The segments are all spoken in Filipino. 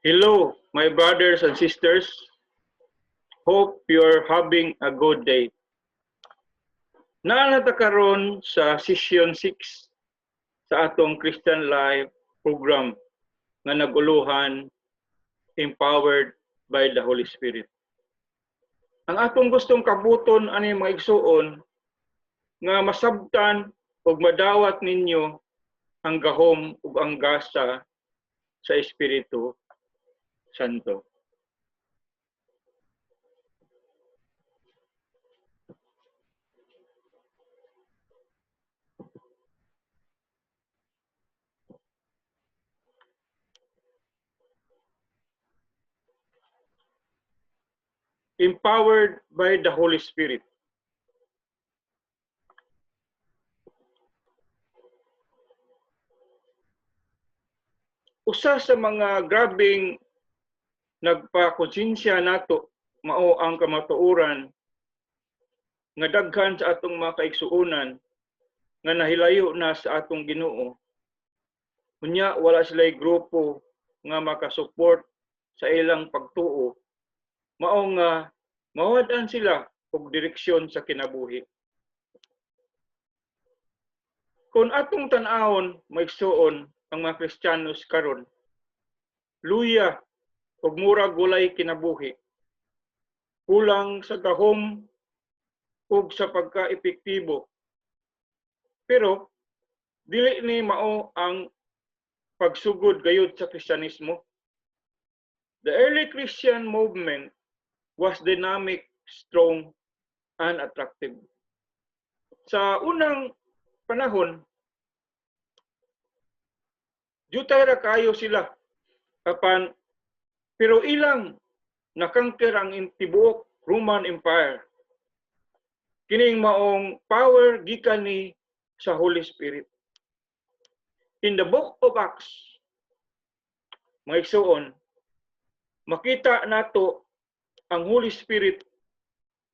Hello, my brothers and sisters. Hope you're having a good day. Naanata karon sa Session 6 sa atong Christian Life program nga naguluhan Empowered by the Holy Spirit. Ang atong gustong kabuton ani mga igsuon nga masabtan ug madawat ninyo ang gahom ug ang gasa sa Espiritu Santo. Empowered by the Holy Spirit. Usa sa mga grabing nagpakonsensya nato mao ang kamatuoran nga daghan sa atong mga kaigsuonan nga nahilayo na sa atong Ginoo. Unya wala sila'y grupo nga makasupport sa ilang pagtuo. Mao nga mawadan sila og direksyon sa kinabuhi. Kung atong tan-awon maigsuon ang mga Kristiyanos karon, luya ug murag walay kinabuhi. Kulang sa gahom ug sa pagka-epektibo. Pero dili ni mao ang pagsugod gayud sa Kristyanismo. The early Christian movement was dynamic, strong, and attractive. Sa unang panahon, jutay ra kayo sila apan pero ilang nakangker ang tibuok Roman Empire. Kining maong power gikan ni sa Holy Spirit. In the book of Acts, mga igsuon, makita nato ang Holy Spirit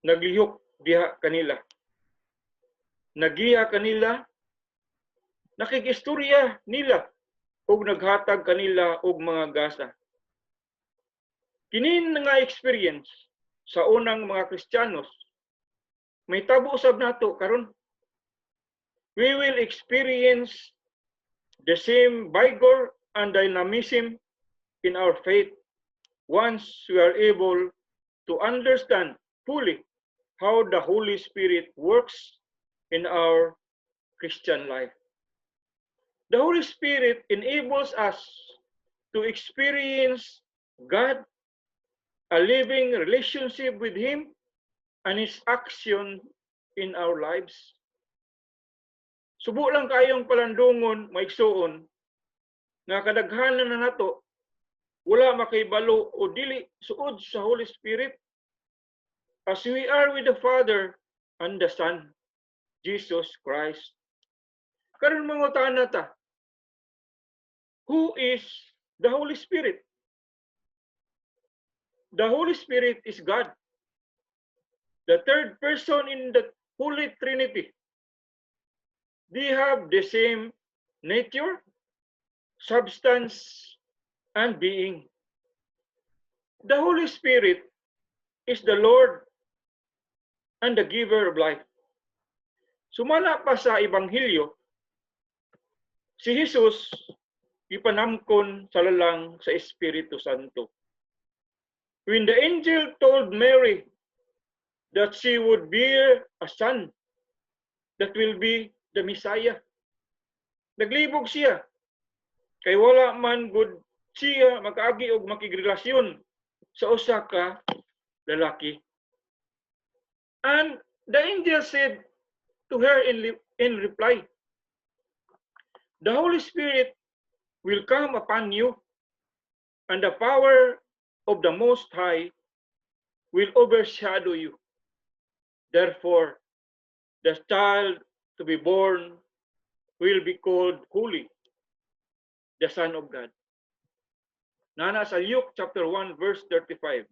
naglihok diha kanila. Nagiya kanila, nakikistorya nila ug naghatag kanila og mga gasa. Kini nga experience sa unang mga Kristiyanos may tabo usab nato karon. We will experience the same vigor and dynamism in our faith once we are able to understand fully how the Holy Spirit works in our Christian life. The Holy Spirit enables us to experience God, a living relationship with Him, and His action in our lives. Subo lang kayong palandungon, maigsuon, nga kadaghanan na nato, wala makaibalo o dili suod sa Holy Spirit, as we are with the Father and the Son, Jesus Christ. Karon mangutan ta, who is the Holy Spirit? The Holy Spirit is God, the third person in the Holy Trinity. They have the same nature, substance, and being. The Holy Spirit is the Lord and the giver of life. Sumala pa sa Ebanghelyo, si Jesus ipanamkon sa lalang sa Espiritu Santo. When the angel told Mary that she would bear a son that will be the Messiah, naglibog siya. Kay wala man gud siya makaagi og makigrelasyon sa usa ka lalaki. And the angel said to her in reply, the Holy Spirit will come upon you, and the power of the Most High will overshadow you. Therefore, the child to be born will be called Holy, the Son of God. Nana sa Luke chapter 1 verse 35.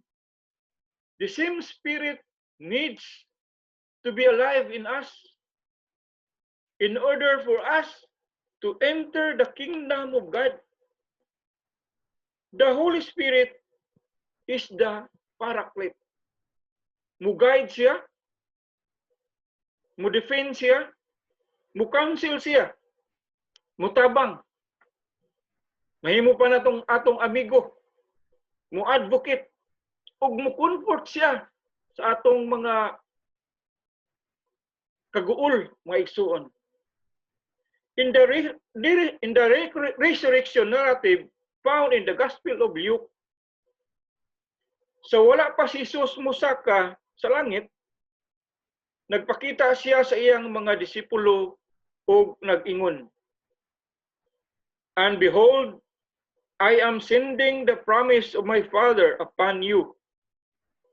The same Spirit needs to be alive in us in order for us to enter the kingdom of God. The Holy Spirit is the Paraclete. Mu-guide siya, mu-defend siya, mu-counsel siya, mutabang. Mahimo pa na atong amigo, mu-advocate, ug mu-comfort siya sa atong mga kaguol, mga igsuon. In the resurrection narrative found in the Gospel of Luke, so wala pa si Jesus musaka sa langit, nagpakita siya sa iyang mga disipulo ug nag-ingon, "And behold, I am sending the promise of my Father upon you,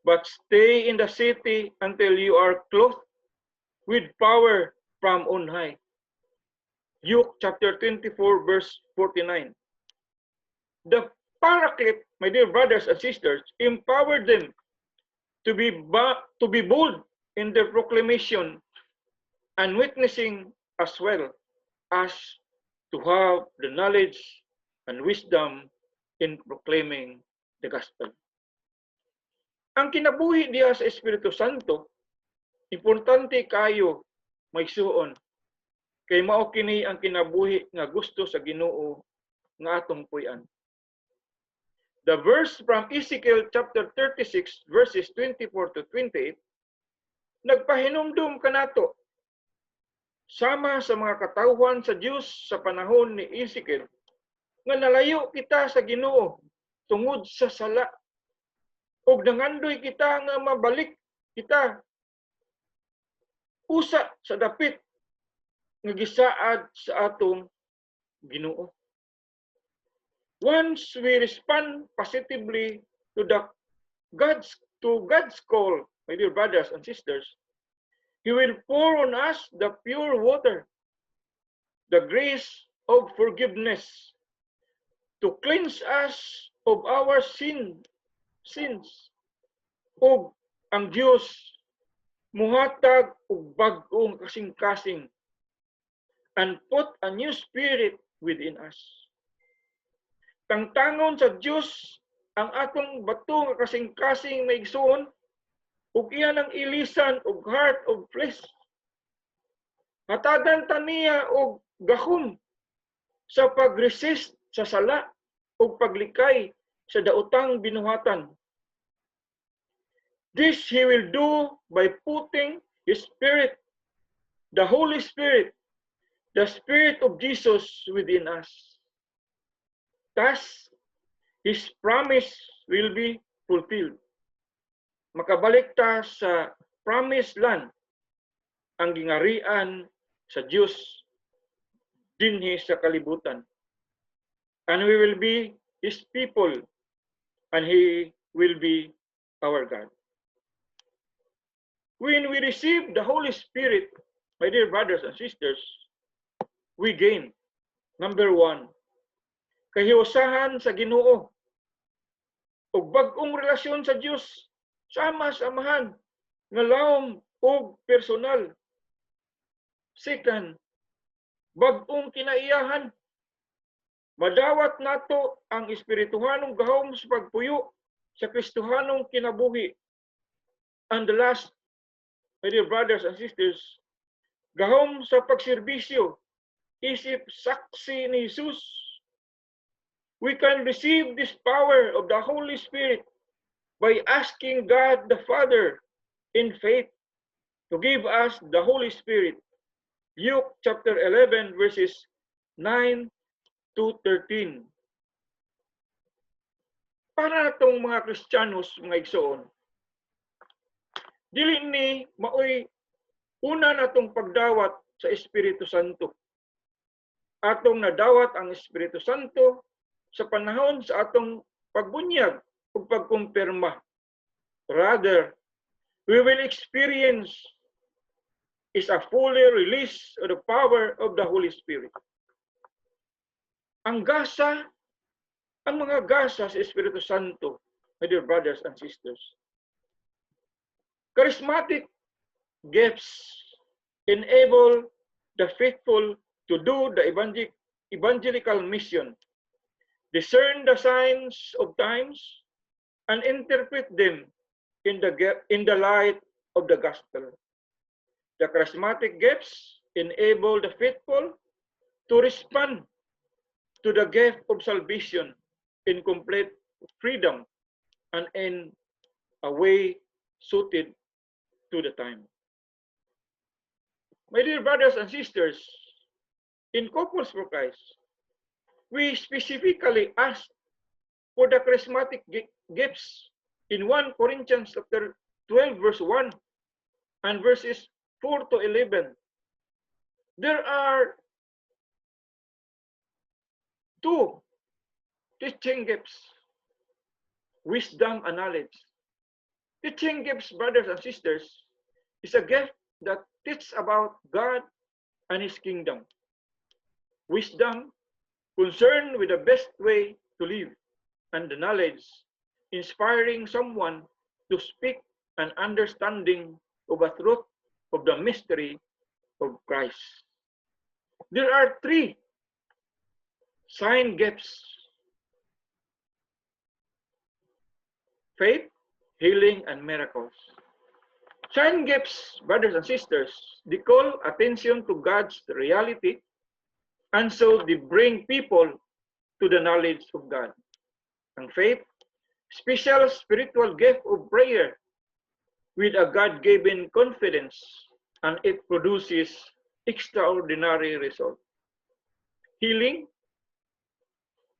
but stay in the city until you are clothed with power from on high." Luke chapter 24, verse 49. The Paraclete, my dear brothers and sisters, empowered them to be bold in their proclamation and witnessing, as well as to have the knowledge and wisdom in proclaiming the gospel. Ang kinabuhi diya sa Espiritu Santo, importante kayo maigsuon, kay mao kini ang kinabuhi nga gusto sa Ginoo nga atong puy-an. The verse from Ezekiel chapter 36 verses 24 to 28 nagpahinumdum kanato sama sa mga katawhan sa Dios sa panahon ni Ezekiel nga nalayo kita sa Ginoo tungod sa sala ug nangandoy kita nga mabalik kita usa sa dapit nga gisaad sa atong Ginoo. Once we respond positively to God's call, my dear brothers and sisters, He will pour on us the pure water, the grace of forgiveness, to cleanse us of our sins. Ug ang Dios muhatag og bag-ong kasing-kasing and put a new spirit within us. Tangtangon sa Dios ang atong bato nga kasing-kasing maigsuon ug iyan ang ilisan og heart of flesh. Hatadan ta niya og gahom sa pag-resist sa sala ug paglikay sa daotang binuhatan. This He will do by putting His Spirit, the Holy Spirit, the Spirit of Jesus within us. Thus, His promise will be fulfilled. Makabalik ta sa promised land, ang gingarian sa Diyos dinhi sa kalibutan. And we will be His people, and He will be our God. When we receive the Holy Spirit, my dear brothers and sisters, we gain, number one, kahiusahan sa Ginoo ug bag-ong relasyon sa Dios, sama-samahan nga lawom ug personal. Second, bag-ong kinaiyahan, madawat nato ang espirituhanong gahom sa pagpuyo sa Kristohanong kinabuhi. And the last, my dear brothers and sisters, gahom sa pagserbisyo isip saksi ni Jesus. We can receive this power of the Holy Spirit by asking God the Father in faith to give us the Holy Spirit. Luke chapter 11 verses 9 to 13. Para natong mga Kristiyanos, mga igsoon, dili ni maoy una natong pagdawat sa Espiritu Santo. Atong nadawat ang Espiritu Santo sa panahon sa atong pagbunyag o pagkumpirma. Rather, we will experience is a fully release of the power of the Holy Spirit. Ang mga gasa sa Espiritu Santo, my dear brothers and sisters, charismatic gifts enable the faithful to do the evangelical mission. discern the signs of times, and interpret them in the light of the gospel. The charismatic gifts enable the faithful to respond to the gift of salvation in complete freedom and in a way suited to the time. My dear brothers and sisters, in Couples for Christ, we specifically ask for the charismatic gifts in 1 Corinthians chapter 12 verse 1 and verses 4 to 11. There are two teaching gifts, wisdom and knowledge. Teaching gifts, brothers and sisters, is a gift that teaches about God and His kingdom. Wisdom, concerned with the best way to live, and the knowledge, inspiring someone to speak an understanding of a truth of the mystery of Christ. There are three sign gifts: faith, healing, and miracles. Sign gifts, brothers and sisters, they call attention to God's reality, and so they bring people to the knowledge of God. And faith, special spiritual gift of prayer with a God-given confidence, and it produces extraordinary results. Healing,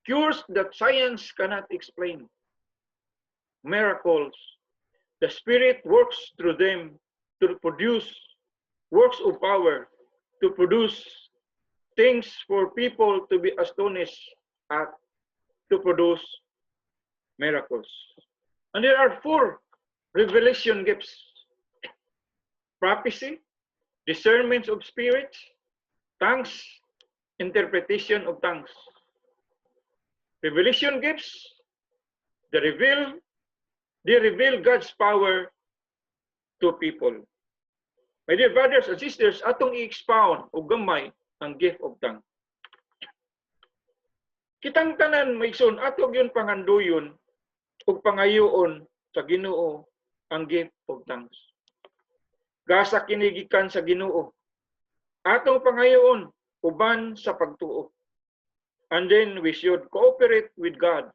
cures that science cannot explain. Miracles, the Spirit works through them to produce works of power, to produce things for people to be astonished at, to produce miracles. And there are four revelation gifts: prophecy, discernment of spirits, tongues, interpretation of tongues. Revelation gifts, they reveal God's power to people. My dear brothers and sisters, atong i-expound o gamay ang gift of tongues. Kitang tanan maigsoon atong yun panganduyon ug pangayoon sa Ginoo ang gift of tongues. Gasa kinigikan sa Ginoo. Atong pangayoon uban sa pagtuo. And then we should cooperate with God,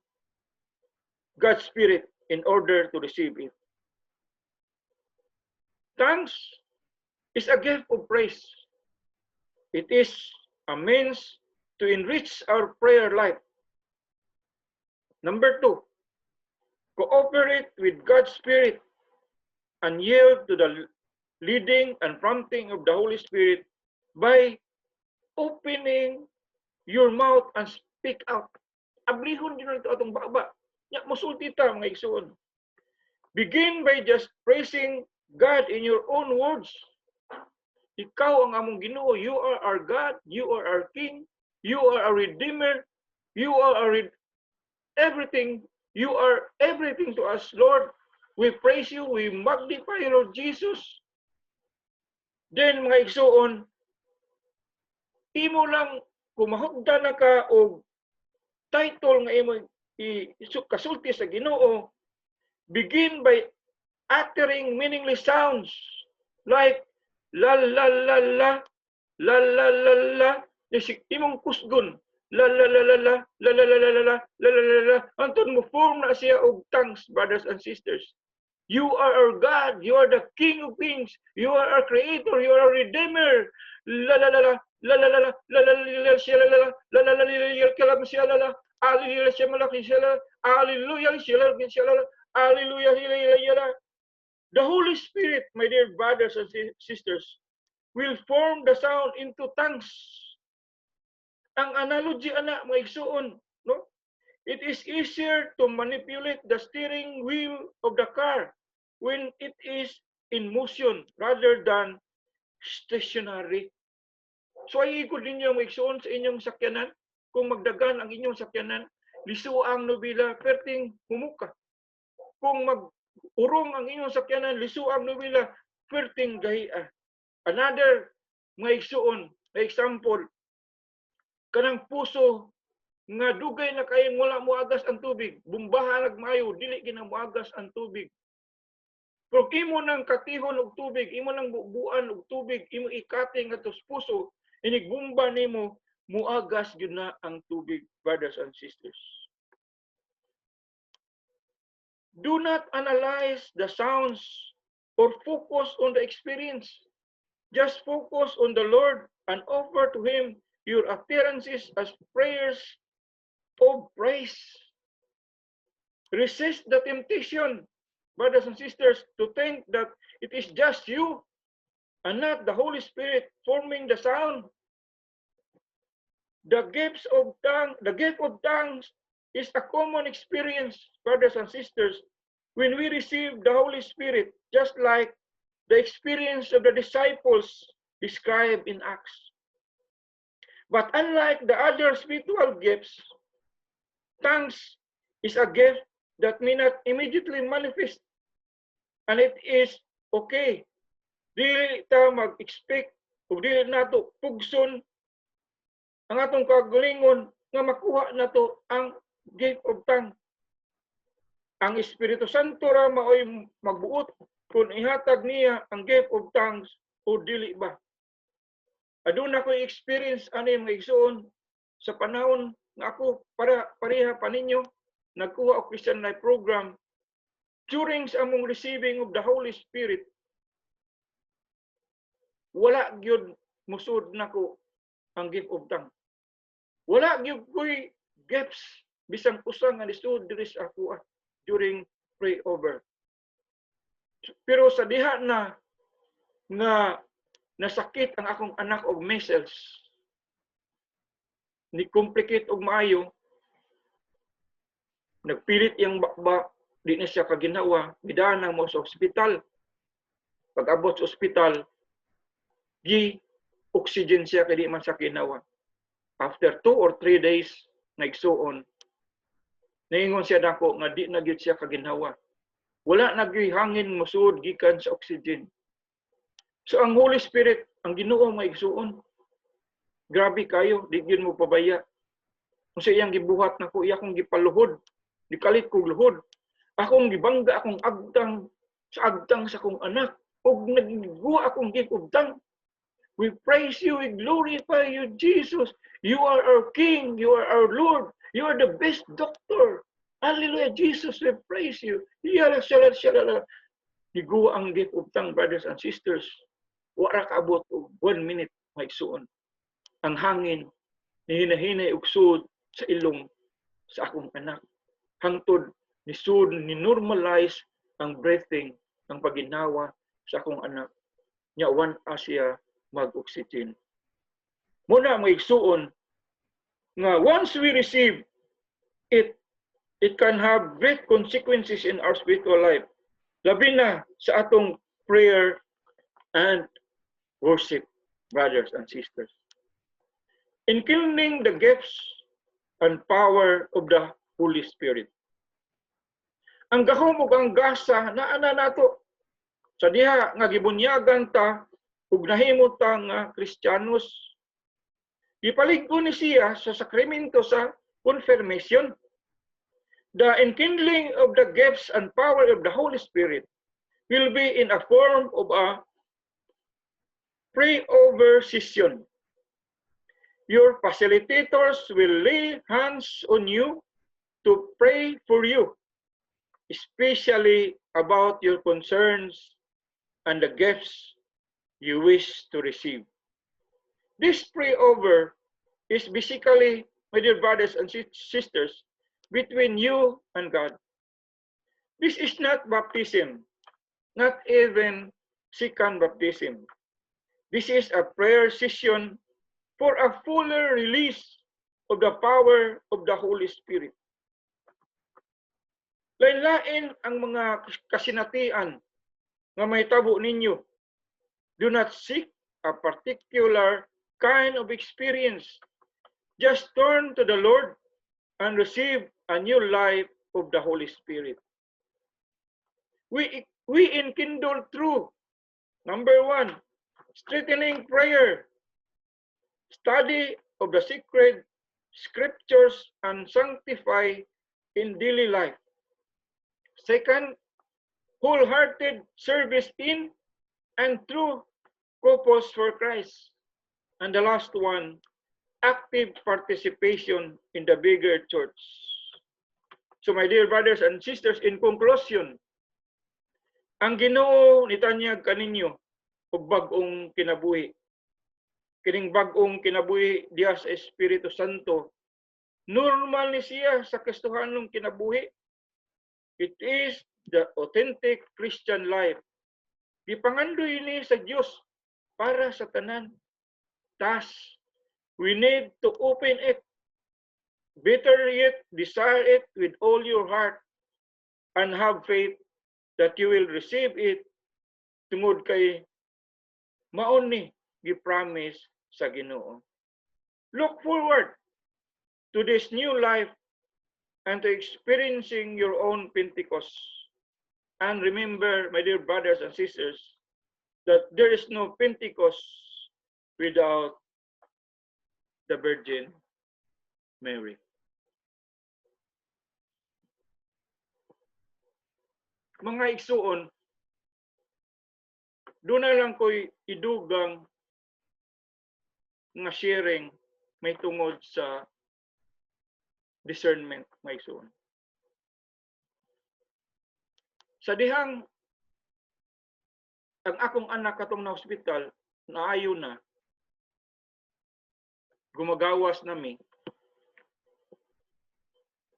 God's Spirit, in order to receive it. Tongues is a gift of praise. It is a means to enrich our prayer life. Number two, cooperate with God's Spirit and yield to the leading and prompting of the Holy Spirit by opening your mouth and speak out. Ablihon din ito atong baba. Ya, musulti ta mga igsoon. Begin by just praising God in your own words. Ikaw ang among Ginoo. You are our God. You are our King. You are our Redeemer. You are everything. You are everything to us, Lord. We praise you. We magnify you, Lord Jesus. Then mga igsoon, imo lang kumahugda na ka og title nga imo kasulti sa Ginoo. Begin by uttering meaningless sounds like la la la la la la la la, imong kusgon la la la la la la la la la la la la la la, anton mo form na siya og tongues, brothers and sisters. You are our God. You are the King of Kings. You are our Creator. You are our Redeemer. La la la la la la la la la la la la la la la la la kalam siya la la. Hallelujah siya malaki siya la. Hallelujah siya la siya la. Hallelujah siya la. The Holy Spirit, my dear brothers and sisters, will form the sound into tongues. Ang analogy ana mga igsuon, no? It is easier to manipulate the steering wheel of the car when it is in motion rather than stationary. So ay ikod ninyo maigsuon sa inyong sakyanan. Kung magdagan ang inyong sakyanan, liso ang nobila, perting humuka. Kung mag-urong ang inyong sakyanan, liso ang nobila, perting gahiya. Another maigsuon, na example, kanang puso nga dugay na kay wala moagas ang tubig, bumbaha nagmayo, dili ginamoagas ang tubig. Pero imo nang katihon og tubig, imo nang buuan og tubig, imo ikati nga tos puso, inigbumba nimo, muagas gyud na ang tubig, brothers and sisters. Do not analyze the sounds or focus on the experience. Just focus on the Lord and offer to Him your appearances as prayers of praise. Resist the temptation, brothers and sisters, to think that it is just you and not the Holy Spirit forming the sound. The gift of tongues is a common experience, brothers and sisters, when we receive the Holy Spirit, just like the experience of the disciples described in Acts. But unlike the other spiritual gifts, tongues is a gift that may not immediately manifest, and it is okay. Dili ta mag-expect o dili nato pugson ang atong kagalingon nga makuha nato ang gift of tongue. Ang Espiritu Santo ra maoy magbuot kung ihatag niya ang gift of tongues o dili ba. Aduna ko experience ani mga igsoon sa panahon nga ako pareha pa ninyo nagkuha og Christian Life program during sa among receiving of the Holy Spirit. Wala gyud musud nako ang gift of tongue. Wala gyud ko'y gifts bisang usa nga lisod diri sa ako during pray over. Pero sa diha na nga nasakit ang akong anak og measles, ni complicate og maayo, nagpilit iyang bakba, di na siya kaginawa, midaan mo sa ospital. Pag-abot sa ospital, gi-oxygen siya kaya di man sa kinawa. After 2 or 3 days, naigsuon, naingon siya dako nga di na gyud siya kaginawa. Wala na gyud hangin musud gikan sa oxygen. So ang Holy Spirit, ang Ginoo maigsuon. Grabe kayo, di gyud mo pabaya. Kung sa iyang gibuhat nako, iya kong gipaluhod, dikalit kog luhod. Akong gibangga akong agtang sa akong anak. Og nagiguha akong gift of tongue. We praise you, we glorify you, Jesus. You are our King, you are our Lord. You are the best doctor. Hallelujah, Jesus, we praise you. Yala, shala. Giguha ang gift of tongue, brothers and sisters. Wala kaabot og 1 minute maigsuon. Ang hangin, hinahinay og sud sa ilong sa akong anak. Hangtod ni sud ni normalize ang breathing, ang paginawa sa akong anak. Nya wan siya mag-oxygen. Muna maigsuon nga once we receive it, it can have great consequences in our spiritual life. Labi na sa atong prayer and worship, brothers and sisters. Enkindling the gifts and power of the Holy Spirit. Ang gahom ug ang gasa naa na nato sa diha nga gibunyagan ta ug nahimo ta nga Kristiyanos. Gipalig-on ni siya sa sakramento sa confirmation. The enkindling of the gifts and power of the Holy Spirit will be in a form of a pray-over session. Your facilitators will lay hands on you to pray for you, especially about your concerns and the gifts you wish to receive. This pray-over is basically, my dear brothers and sisters, between you and God. This is not baptism, not even second baptism. This is a prayer session for a fuller release of the power of the Holy Spirit. Lain-lain ang mga kasinatian nga may tabo ninyo. Do not seek a particular kind of experience. Just turn to the Lord and receive a new life of the Holy Spirit. We enkindle through, number 1, strengthening prayer, study of the sacred scriptures and sanctify in daily life. Second, wholehearted service in and through purpose for Christ. And the last one, active participation in the bigger church. So my dear brothers and sisters, in conclusion, ang Ginoo nitanyag kaninyo og bag-ong kinabuhi. Kining bag-ong kinabuhi diha sa Espiritu Santo, normal ni siya sa kastuhanong kinabuhi. It is the authentic Christian life. Gipangandoy ni sa Dios para sa tanan. Thus, we need to open it. Better yet, desire it with all your heart and have faith that you will receive it tungod kay maon ni gi-promise sa Ginoo. Look forward to this new life and to experiencing your own Pentecost. And remember, my dear brothers and sisters, that there is no Pentecost without the Virgin Mary. Mga igsuon, doon na lang ko'y idugang nga sharing may tungod sa discernment, mga igsuon. Sa dihang ang akong anak katong na hospital, naayo na, gumagawas nami,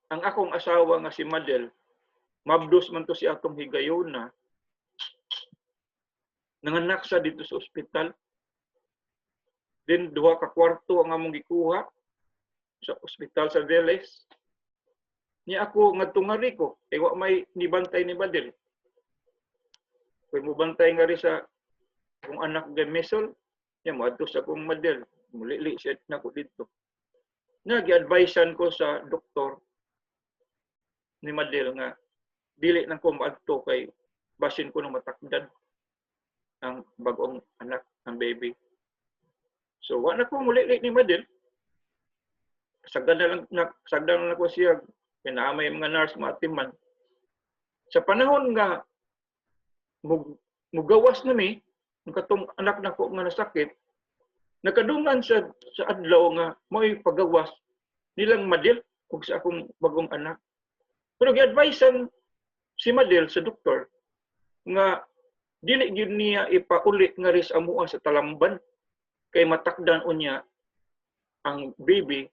ang akong asawa nga si Madel, mabdos man to si atong higayuna, nanganak sa dito sa ospital. Then, 2 ka kwarto ang among gikuha sa ospital sa Vélez. Niya ako ngadtungari ko, kay wa may nibantay ni Madel. Kung mo bantay nga rin sa akong anak nga Mesol, niya mo adto sa akong Madel. Mulili siya na ko dito. Nag-advisean ko sa doktor ni Madel nga dili nang ko maadto kay basin ko nang matakdan ang bagong anak, ang baby. So wala ko mulili ni Madel. Sagdan na lang ko siya, pinaamay mga nurse, mga atiman. Sa panahon nga mugawas na mi, ang katong anak na ko nga nasakit, nakadungan sa adlaw nga mo'y pagawas nilang Madel kung sa akong bagong anak. Pero gi-advisean si Madel sa doktor nga dili gyud niya ipauli nga ris amuha sa talamban kay matakdan unya ang baby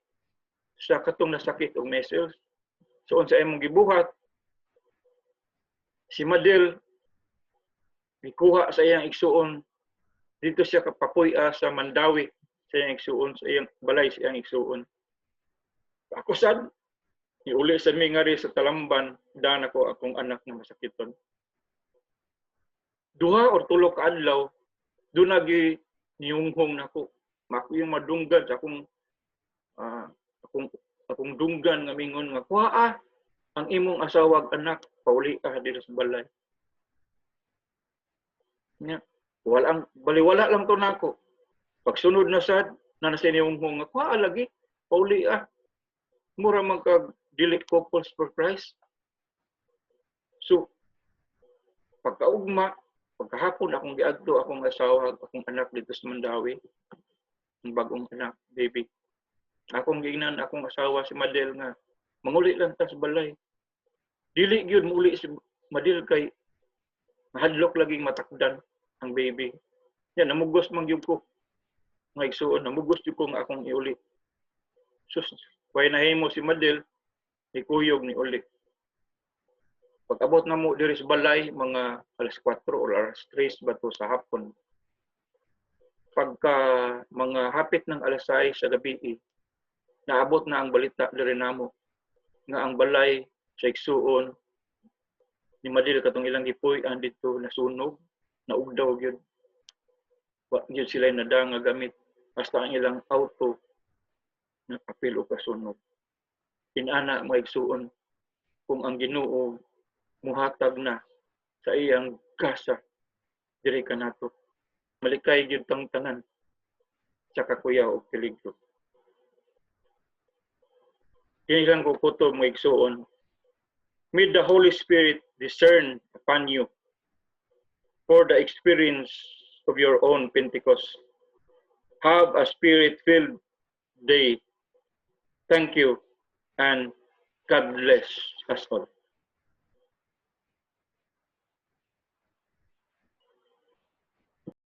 sa katong nasakit og measles. So unsa imong gibuhat, si Madel gikuha sa iyang igsuon dito siya kapapuy-a sa Mandawi sa iyang igsuon, sa iyang balay sa iyang igsuon. Ako sad iuli sa mi nga rin sa talamban, daan ako akong anak na masakiton. 2 or 3 ka adlaw, doon nagi niyunghong nako. Mako yung madunggan sa akong dunggan nga mingon nga kuha ang imong asawag anak, pauli ka dito sa balay. Nya, baliwala lang to nako. Pagsunod na sad, na nasa niyunghong nga kuha lagi, pauli mura man kag dili couples for Christ. So, pagkaugma, pagkahapon akong giadto akong asawa, akong anak dito sa Mandawi, ang bagong anak, baby. Akong giingnan akong asawa si Madel nga manguli lang ta sa balay. Dili gyud muli si Madel kay mahadlok laging matakdan ang baby. Yan namugos man gyud ko. Nga igsuon, namugos gyud ko nga akong iuli. Sus, way nahimo si Madel ikuyog ni uli. Pag-abot na mo diri sa balay, mga alas 4 o alas 3 ba to sa hapon. Pagka mga hapit ng alas 6 sa gabi, naabot na ang balita diri namo nga ang balay sa igsuon ni Madel katong ilang gipuy-an dito nasunog, naugdaw gyud. Wa gyud sila nada nga gamit basta ang ilang auto na apil o kasunog. Inana mga igsuon kung ang Ginoo muhatag na sa iyang gasa diri kanato. Malikay gyud tang tanan sa kakuyaw o peligro. Kini lang ko kuto mo igsuon. May the Holy Spirit discern upon you for the experience of your own Pentecost. Have a spirit-filled day. Thank you, and God bless us all.